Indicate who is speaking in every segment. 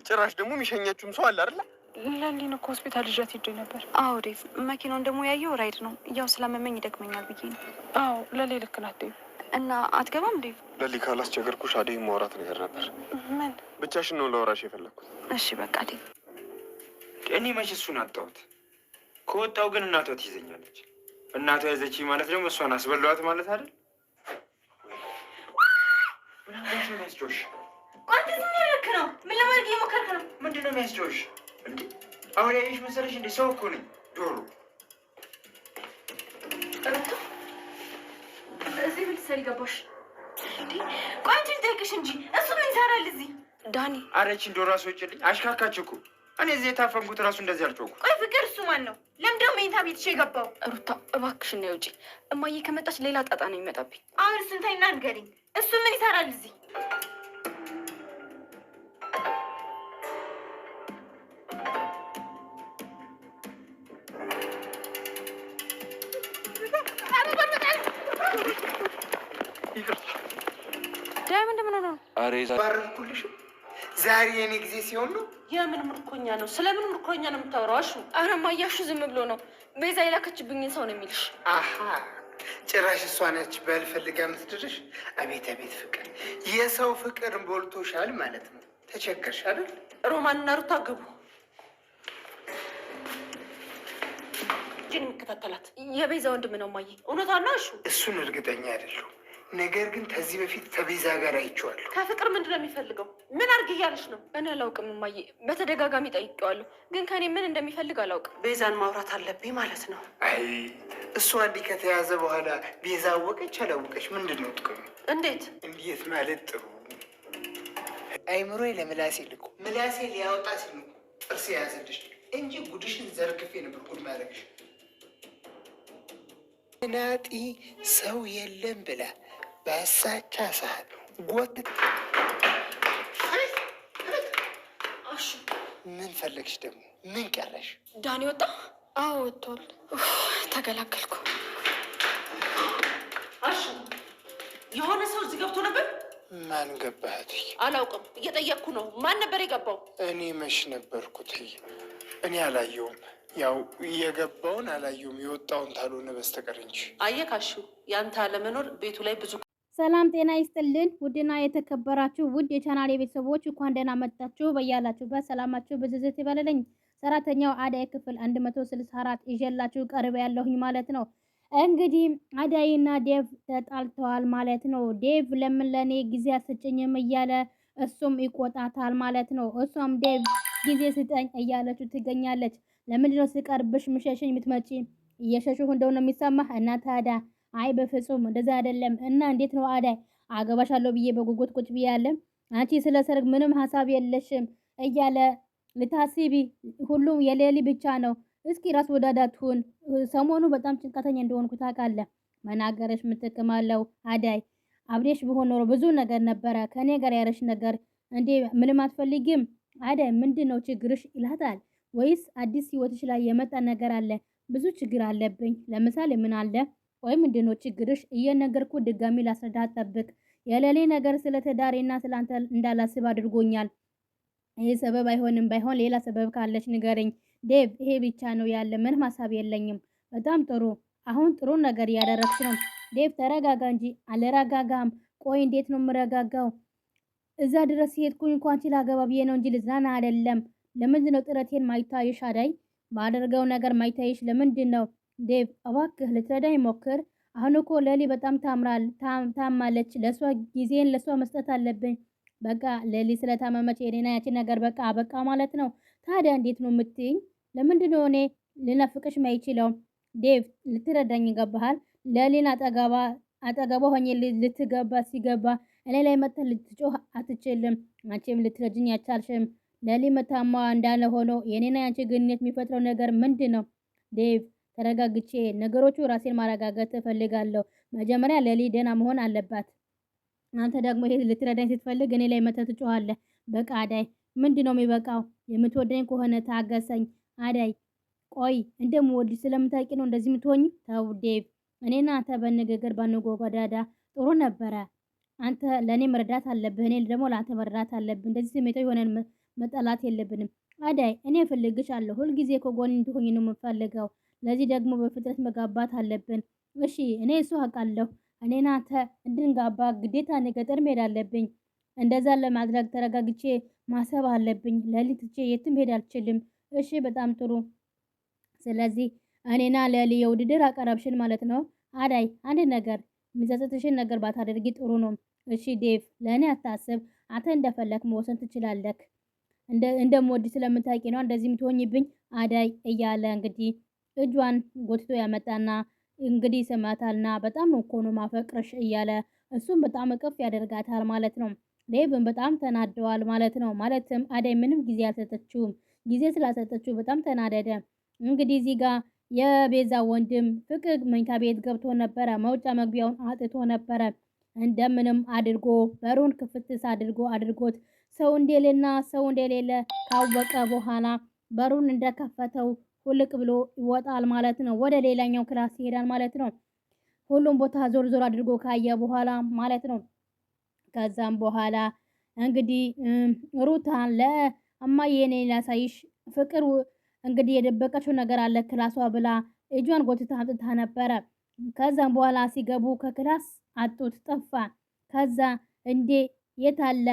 Speaker 1: ጭራሽ ደግሞ የሚሸኛችሁም ሰው አለ አይደል?
Speaker 2: ለሊን እኮ ሆስፒታል ይዣት ሄጄ ነበር።
Speaker 3: አዎ ዴቭ፣ መኪናውን ደግሞ ያየው ራይድ ነው። ያው ስላመመኝ ይደክመኛል ብዬ ነው።
Speaker 2: አዎ ለሊ ልክ ናት ዴቭ።
Speaker 3: እና አትገባም ዴቭ?
Speaker 1: ለሊ ካላስቸገርኩሽ አደይ ማውራት ነገር ነበር።
Speaker 2: ምን?
Speaker 1: ብቻሽን ነው ላወራሽ የፈለግኩት።
Speaker 3: እሺ በቃ ዴቭ።
Speaker 4: እኔ መች እሱን አጣሁት። ከወጣው ግን እናቷ ትይዘኛለች። እናቷ ያዘች ማለት ደግሞ እሷን አስበላዋት ማለት አይደል? ምንድን ነው የሚያስጮሽ?
Speaker 5: ቆንጆ ዝም ነው። ምን ለማድረግ እየሞከርክ ነው?
Speaker 4: ምንድን ነው የሚያስጮሽ? እንዴ አሁን ያየሽ መሰለሽ? እንዴ ሰው እኮ ነኝ ዶሮ።
Speaker 5: ሩታ እዚህ ምን ትሰሪ ገባሽ? እንዴ ቆይ አንቺ ልጠይቅሽ እንጂ እሱ ምን ይሰራል እዚህ?
Speaker 3: ዳኒ
Speaker 4: አረችን ዶሮ አስወጭልኝ። አሽካካች እኮ እኔ እዚህ የታፈንኩት እራሱ እንደዚህ አልጮኩ።
Speaker 5: ቆይ ፍቅር እሱ ማን ነው? ለምን ደግሞ መኝታ ቤትሽ የገባው?
Speaker 3: ሩታ እባክሽ ነው ውጪ። እማዬ ከመጣች ሌላ ጣጣ ነው የሚመጣብኝ።
Speaker 5: አሁን እሱን ተይና ንገሪኝ። እሱ ምን ይሰራል እዚህ?
Speaker 3: ዳይመንድ ምን ነው?
Speaker 4: አሬ
Speaker 6: ባረኩልሽ። ዛሬ የኔ ጊዜ ሲሆን ነው።
Speaker 2: የምን ምርኮኛ ነው? ስለምን ምርኮኛ ነው የምታወራው? አሹ
Speaker 3: ኧረ እማዬ አሹ ዝም ብሎ ነው። ቤዛ የላከችብኝን ሰው ነው የሚልሽ።
Speaker 6: አሀ ጭራሽ እሷ ነች በልፈልጋ የምትድርሽ። አቤት አቤት ፍቅር! የሰው ፍቅር ቦልቶሻል ማለት ነው። ተቸገርሽ አይደል?
Speaker 2: ሮማንና ሩታ ግቡ። ጅን የሚከታተላት
Speaker 3: የቤዛ ወንድም ነው እማዬ።
Speaker 2: እውነቷን ነው አሹ?
Speaker 6: እሱን እርግጠኛ አይደለሁም። ነገር ግን ከዚህ በፊት ከቤዛ ጋር አይቼዋለሁ።
Speaker 2: ከፍቅር ምንድን ነው የሚፈልገው? ምን አድርግ እያለች ነው?
Speaker 3: እኔ አላውቅም እማዬ። በተደጋጋሚ ጠይቄዋለሁ፣ ግን ከኔ ምን እንደሚፈልግ አላውቅም።
Speaker 2: ቤዛን ማውራት አለብኝ ማለት ነው።
Speaker 6: አይ እሱ እንዲህ ከተያዘ በኋላ ቤዛ አወቀች አላወቀች ምንድን ነው ጥቅሙ?
Speaker 2: እንዴት
Speaker 6: እንዴት ማለት ጥሩ አይምሮ ለምላሴ ልኮ ምላሴ ሊያወጣ ሲሉ ጥርስ የያዘልሽ እንጂ ጉድሽን ዘርግፌ ነበር ጉድ ማድረግሽ። ናጢ ሰው የለም ብላ በሳቻ ሰዓት ጎትት።
Speaker 3: አሹ
Speaker 6: ምን ፈለግሽ ደግሞ? ምን ቀረሽ?
Speaker 3: ዳኒ ወጣ? አዎ ወጥቷል። ተገላገልኩ።
Speaker 2: አሹ የሆነ ሰው እዚህ ገብቶ ነበር።
Speaker 6: ማን ገባህት?
Speaker 2: አላውቅም፣ እየጠየቅኩ ነው። ማን ነበር የገባው?
Speaker 6: እኔ መች ነበርኩት? እኔ አላየውም። ያው የገባውን አላየውም የወጣውን ታልሆነ በስተቀር እንጂ።
Speaker 2: አየህ አሹ፣ ያንተ አለመኖር ቤቱ ላይ ብዙ።
Speaker 7: ሰላም ጤና ይስጥልን። ውድና የተከበራችሁ ውድ የቻናል ቤተሰቦች እንኳን ደህና መጣችሁ። በያላችሁበት ሰላማችሁ ብዝዝት ይበልልኝ። ሰራተኛው አዳይ ክፍል 164 ይዤላችሁ ቀርብ ያለሁኝ ማለት ነው። እንግዲህ አዳይና ዴቭ ተጣልተዋል ማለት ነው። ዴቭ ለምን ለኔ ጊዜ አስጭኝም እያለ እሱም ይቆጣታል ማለት ነው። እሷም ዴቭ ጊዜ ስጠኝ እያለችው ትገኛለች። ለምንድነው ስቀርብሽ ምሸሽኝ የምትመጪ? እየሸሽሁ እንደሆነ የሚሰማህ እና ታዲያ አይ በፍጹም እንደዛ አይደለም። እና እንዴት ነው አዳይ አገባሻለሁ ብዬ በጉጉት ቁጭ ብያለ አንቺ ስለ ሰርግ ምንም ሀሳብ የለሽም እያለ ልታስቢ ሁሉም የሌሊ ብቻ ነው። እስኪ ራስ ወዳዳቱን ሰሞኑ በጣም ጭንቀተኛ እንደሆንኩ ታውቃለህ። መናገርሽ ምትክማለው አዳይ አብሬሽ ቢሆን ኖሮ ብዙ ነገር ነበረ ከኔ ጋር ያረሽ ነገር እንዴ ምንም አትፈልጊም አዳይ ምንድነው ችግርሽ ይላታል። ወይስ አዲስ ህይወትሽ ላይ የመጣ ነገር አለ? ብዙ ችግር አለብኝ። ለምሳሌ ምን አለ? ወይ ምንድነው ችግርሽ? እየነገርኩ ድጋሚ ላስረዳት ጠብቅ። የሌሊ ነገር ስለ ትዳሬና ስላንተ እንዳላስብ አድርጎኛል። ይሄ ሰበብ አይሆንም። ባይሆን ሌላ ሰበብ ካለች ንገረኝ። ዴቭ ይሄ ብቻ ነው ያለ፣ ምንም ሀሳብ የለኝም። በጣም ጥሩ፣ አሁን ጥሩ ነገር እያደረግሽ ነው። ዴቭ ተረጋጋ እንጂ። አልረጋጋም። ቆይ እንዴት ነው የምረጋጋው? እዛ ድረስ ሄድኩኝ እንኳን አንቺ ላገባ ብዬ ነው እንጂ ልዝናና አይደለም። ለምንድን ነው ጥረቴን ማይታይሽ? አዳይ ባደርገው ነገር ማይታይሽ ለምንድን ነው? ዴቭ እባክህ ልትረዳኝ ሞክር። አሁን እኮ ሌሊ በጣም ታማለች። ለሷ ጊዜን ለሷ መስጠት አለብኝ። በቃ ሌሊ ስለታመመች የኔና ያቺ ነገር በቃ አበቃ ማለት ነው። ታዲያ እንዴት ነው የምትይኝ? ለምንድን ነው እኔ ልናፍቅሽ ማይችለው? ዴቭ ልትረዳኝ ይገባሃል። ሌሊን አጠገቧ ሆኜ ልትገባ ሲገባ እኔ ላይ መጥተህ ልትጮህ አትችልም። አንቺም ልትረጅኝ አቻልሽም። ሌሊ መታማ እንዳለ ሆኖ የኔና ያንቺ ግንኙነት የሚፈጥረው ነገር ምንድን ነው? ዴቭ ተረጋግቼ ነገሮቹ ራሴን ማረጋጋት እፈልጋለሁ። መጀመሪያ ሌሊ ደህና መሆን አለባት። አንተ ደግሞ ይሄ ልትረዳኝ ስትፈልግ እኔ ላይ መተህ ትጮሃለህ። በቃ አዳይ ምንድነው የሚበቃው? የምትወደኝ ከሆነ ታገሰኝ። አዳይ ቆይ እንደምወድሽ ስለምታውቂ ነው እንደዚህ የምትሆኝ? ተው ዴቭ፣ እኔና አንተ በንግግር ባንጎዳዳ ጥሩ ነበረ። አንተ ለኔ መረዳት አለብህ፣ እኔ ደግሞ ለአንተ መረዳት አለብህ። እንደዚህ ስሜታዊ ሆነን መጠላት የለብንም። አዳይ እኔ እፈልግሻለሁ። ሁልጊዜ ከጎን እንድትሆኝ ነው የምፈልገው። ለዚህ ደግሞ በፍጥነት መጋባት አለብን። እሺ እኔ እሱ አውቃለሁ። እኔና አንተ እንድንጋባ ግዴታ እኔ ገጠር መሄድ አለብኝ። እንደዛ ለማድረግ ተረጋግቼ ማሰብ አለብኝ። ሌሊት ትቼ የትም ሄድ አልችልም። እሺ በጣም ጥሩ። ስለዚህ እኔና ለሊ የውድድር አቀረብሽን ማለት ነው። አዳይ አንድ ነገር የሚጸጽትሽን ነገር ባታደርጊ ጥሩ ነው። እሺ ዴቭ ለእኔ አታስብ። አንተ እንደፈለክ መወሰን ትችላለህ። እንደምወድ ስለምታውቂ ነው እንደዚህ የምትሆኝብኝ አዳይ እያለ እንግዲህ እጇን ጎትቶ ያመጣና እንግዲህ ስማታልና በጣም ነው እኮ ነው ማፈቅርሽ እያለ እሱም በጣም እቅፍ ያደርጋታል ማለት ነው። ዴቭን በጣም ተናደዋል ማለት ነው። ማለትም አዳይ ምንም ጊዜ አልሰጠችውም። ጊዜ ስላሰጠችው በጣም ተናደደ። እንግዲህ እዚህ ጋር የቤዛ ወንድም ፍቅር መኝታ ቤት ገብቶ ነበረ። መውጫ መግቢያውን አጥቶ ነበረ። እንደምንም አድርጎ በሩን ክፍትስ አድርጎት ሰው እንደሌለና ሰው እንደሌለ ካወቀ በኋላ በሩን እንደከፈተው ሁልቅ ብሎ ይወጣል ማለት ነው። ወደ ሌላኛው ክላስ ይሄዳል ማለት ነው። ሁሉም ቦታ ዞር ዞር አድርጎ ካየ በኋላ ማለት ነው። ከዛም በኋላ እንግዲህ ሩታን ለእማዬ እኔ ላሳይሽ ፍቅር እንግዲህ የደበቀችው ነገር አለ ክላሷ ብላ እጇን ጎትታ አምጥታ ነበረ። ከዛም በኋላ ሲገቡ ከክላስ አጡት፣ ጠፋ። ከዛ እንዴ የት አለ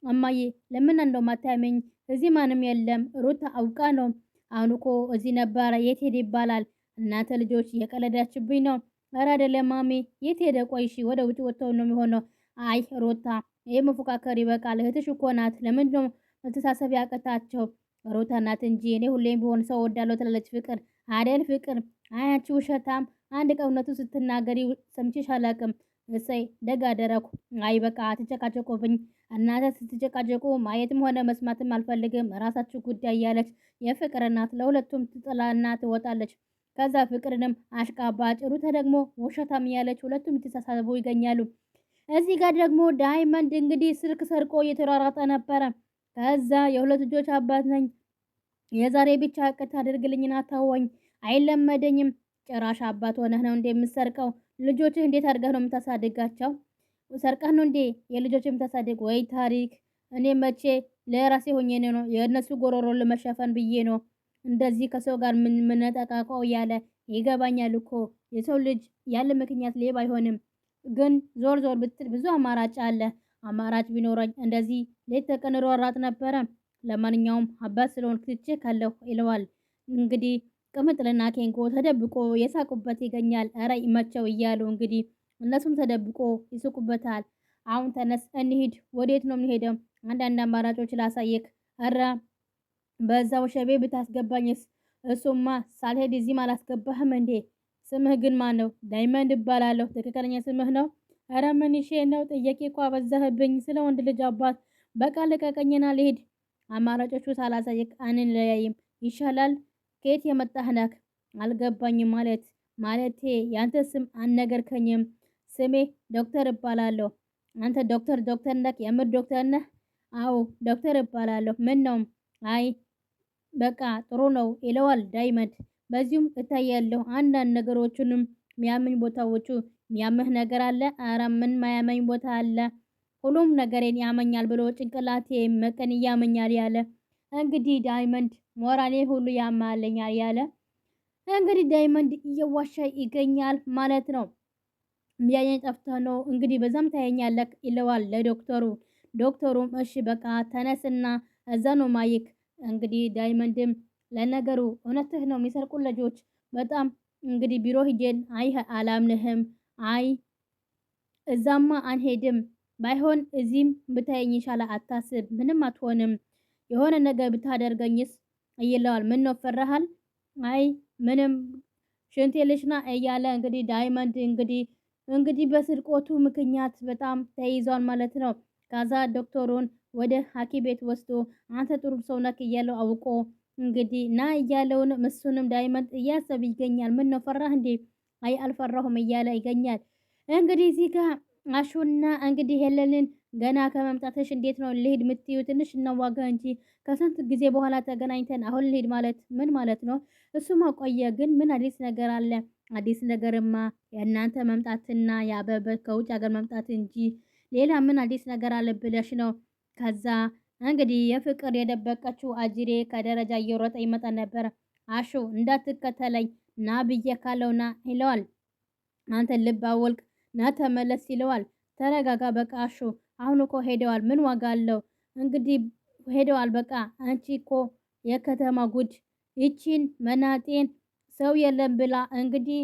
Speaker 7: እማዬ? ለምን እንደው ማታመኝ? እዚህ ማንም የለም። ሩታ አውቃ ነው። አሁን እኮ እዚህ ነበረ። የት ሄደ ይባላል? እናንተ ልጆች እየቀለዳችብኝ ነው። ኧረ አይደለም ማሚ። የት ሄደ? ቆይሺ ወደ ውጭ ወጥተው ነው የሚሆነው። አይ ሩታ ይሄ መፎካከር ይበቃል። እህትሽ እኮ ናት። ለምንድን ነው መተሳሰብ ያቀታቸው? ሩታ ናት እንጂ እኔ ሁሌም ቢሆን ሰው ወዳለው ትላለች ፍቅር አደል? ፍቅር አያቺ ውሸታም። አንድ ቀን እውነቱን ስትናገሪ ሰምቼሽ አላውቅም። እሰይ ደግ አደረኩ። አይ በቃ አትጨቃጨቁብኝ። እናንተ ስትጨቃጨቁ ማየትም ሆነ መስማትም አልፈልግም። ራሳችሁ ጉዳይ እያለች የፍቅር እናት ለሁለቱም ትጥላና ትወጣለች። ከዛ ፍቅርንም አሽቃባጭ፣ ሩታ ደግሞ ውሸታም እያለች ሁለቱም የተሳሳቡ ይገኛሉ። እዚህ ጋር ደግሞ ዳይመንድ እንግዲህ ስልክ ሰርቆ እየተሯሯጠ ነበረ። ከዛ የሁለት ልጆች አባት ነኝ፣ የዛሬ ብቻ ቅት አድርግልኝና ታወኝ፣ አይለመደኝም። ጭራሽ አባት ሆነህ ነው እንዴ የምትሰርቀው? ልጆችህ እንዴት አድርገህ ነው የምታሳድጋቸው? ሰርቀህ ነው እንዴ የልጆች የምታሳድግ? ወይ ታሪክ! እኔ መቼ ለራሴ ሆኜ ነው የእነሱ ጎሮሮ ለመሸፈን ብዬ ነው እንደዚህ ከሰው ጋር ምንጠቃቀው እያለ ይገባኛል እኮ የሰው ልጅ ያለ ምክንያት ሌባ አይሆንም። ግን ዞር ዞር ብትል ብዙ አማራጭ አለ። አማራጭ ቢኖረኝ እንደዚህ ሌት ተቀን ሯሯጥ ነበረ። ለማንኛውም አባት ስለሆንክ ትቼ ካለሁ ይለዋል። እንግዲህ ቅምጥልና ኬንጎ ተደብቆ የሳቁበት ይገኛል። እረ ይመቸው እያሉ እንግዲህ እነሱም ተደብቆ ይስቁበታል። አሁን ተነስ እንሂድ። ወዴት ነው የምንሄደው? አንዳንድ አማራጮች ላሳየክ። እረ በዛው ሸቤ ብታስገባኝስ? እሱማ ሳልሄድ እዚህም አላስገባህም እንዴ? ስምህ ግን ማን ነው? ዳይመንድ እባላለሁ። ትክክለኛ ስምህ ነው? እረ ምን ይሼ ነው? ጥያቄ እኮ አበዛህብኝ። ስለ ወንድ ልጅ አባት በቃ ልቀቀኝና ልሄድ። አማራጮቹ ሳላሳየክ አንለያይም ይሻላል። ከየት የመጣህ ነህ? አልገባኝም። ማለቴ ያንተ ስም አልነገርከኝም። ስሜ ዶክተር እባላለሁ። አንተ ዶክተር ነህ? የምር ዶክተር ነህ? አዎ ዶክተር እባላለሁ። ምን ነው? አይ በቃ ጥሩ ነው ይለዋል ዳይመንድ። በዚሁም እታያለሁ አንዳንድ ነገሮችንም ሚያመኝ ቦታዎቹ ሚያምህ ነገር አለ? አረ ምን ማያመኝ ቦታ አለ? ሁሉም ነገሬን ያመኛል ብሎ ጭንቅላቴ መቀን ያመኛል ያለ እንግዲህ ዳይመንድ ሞራሌ ሁሉ ያማለኛል ያለ እንግዲህ ዳይመንድ እየዋሻ ይገኛል ማለት ነው። ሚያየኝ ጠፍቶ ነው እንግዲህ በዛም ታየኛለህ ይለዋል ለዶክተሩ። ዶክተሩም እሺ በቃ ተነስና እዛ ነው ማይክ። እንግዲህ ዳይመንድም ለነገሩ እውነትህ ነው የሚሰርቁ ልጆች በጣም እንግዲህ ቢሮ ሂጄን አይ አላምንህም። አይ እዛማ አንሄድም። ባይሆን እዚህም ብታየኝ ይሻላል። አታስብ፣ ምንም አትሆንም። የሆነ ነገር ብታደርገኝስ ይለዋል። ምን ነው ፈራሃል? አይ ምንም ሽንቴ ልሽና እያለ እንግዲህ ዳይመንድ እንግዲህ በስርቆቱ ምክንያት በጣም ተይዟል ማለት ነው። ከዛ ዶክተሩን ወደ ሐኪም ቤት ወስዶ አንተ ጥሩ ሰው ነህ እያለው አውቆ እንግዲህ ና እያለውን እሱንም ዳይመንድ እያሰብ ይገኛል። ምን ነው ፈራህ እንዴ? አይ አልፈራሁም እያለ ይገኛል። እንግዲህ እዚህ ጋር አሹና እንግዲህ ሄለንን ገና ከመምጣትሽ እንዴት ነው ልሄድ ምትዩ? ትንሽ እናዋጋ እንጂ ከስንት ጊዜ በኋላ ተገናኝተን አሁን ልሄድ ማለት ምን ማለት ነው? እሱማ ቆየ። ግን ምን አዲስ ነገር አለ? አዲስ ነገርማ የእናንተ መምጣትና የአበበ ከውጭ ሀገር መምጣት እንጂ ሌላ ምን አዲስ ነገር አለ ብለሽ ነው? ከዛ እንግዲህ የፍቅር የደበቀችው አጅሬ ከደረጃ እየሮጠ ይመጣ ነበር። አሹ እንዳትከተለኝ ና ብዬ ካለውና ይለዋል። አንተ ልብ አወልቅ ና ተመለስ ይለዋል። ተረጋጋ በቃ አሹ አሁን እኮ ሄደዋል፣ ምን ዋጋ አለው? እንግዲህ ሄደዋል በቃ አንቺ እኮ የከተማ ጉድ ይቺን መናጤን ሰው የለም ብላ እንግዲህ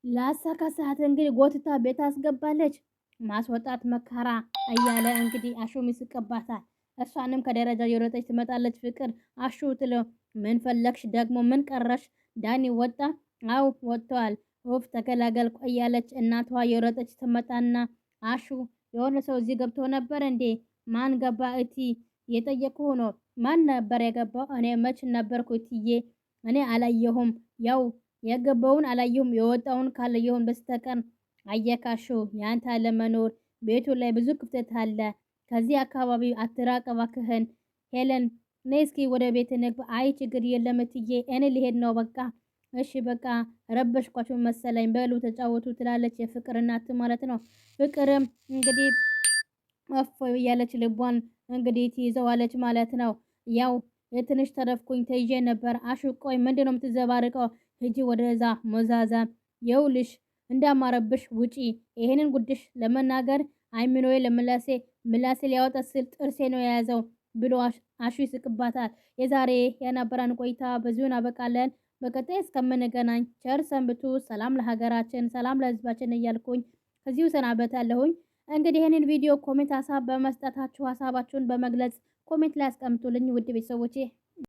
Speaker 7: ላሳካ ሰዓት እንግዲህ ጎትታ ቤት አስገባለች። ማስወጣት መከራ እያለ እንግዲህ አሹም ይስቅባታል። እሷንም ከደረጃ የሮጠች ትመጣለች። ፍቅር አሹ ትለው ምን ፈለግሽ ደግሞ ምን ቀረሽ? ዳኒ ወጣ? አው ወጥተዋል። ኦፍ ተገላገልኩ እያለች እናቷ የሮጠች ትመጣና አሹ የሆነ ሰው እዚህ ገብቶ ነበር እንዴ? ማን ገባ እቲ? የጠየቁ ነው። ማን ነበር የገባው? እኔ መች ነበርኩ እትዬ? እኔ አላየሁም። ያው የገባውን አላየሁም የወጣውን ካላየሁም በስተቀር አየካሹ ያንተ አለመኖር ቤቱ ላይ ብዙ ክፍተት አለ። ከዚህ አካባቢ አትራቅ እባክህን። ሄለን ነይ እስኪ ወደ ቤት ንግባ። አይ ችግር የለም እትዬ እኔ ሊሄድ ነው በቃ። እሺ በቃ ረበሽኳችሁ መሰለኝ በሉ ተጫወቱ ትላለች የፍቅር እናት ማለት ነው። ፍቅርም እንግዲህ እፎይ እያለች ልቧን እንግዲህ ትይዘዋለች ማለት ነው። ያው የትንሽ ተረፍኩኝ ተይዤ ነበር። አሹ ቆይ ምንድነው የምትዘባርቀው? ሂጂ ወደዛ ሞዛዛ የውልሽ እንዳማረብሽ ውጪ። ይሄንን ጉድሽ ለመናገር አይምኖዬ ምላሴ ሊያወጣ ስል ጥርሴ ነው የያዘው ብሎ አሹ ይስቅባታል። የዛሬ የነበረን ቆይታ በዚሁ እናበቃለን። በቀጣይ እስከምንገናኝ ቸር ሰንብቱ። ሰላም ለሀገራችን፣ ሰላም ለሕዝባችን እያልኩኝ ከዚሁ ሰናበታለሁኝ። እንግዲህ ይህንን ቪዲዮ ኮሜንት ሀሳብ በመስጠታችሁ ሀሳባችሁን በመግለጽ ኮሜንት ላይ አስቀምጡልኝ ውድ ቤተሰቦቼ።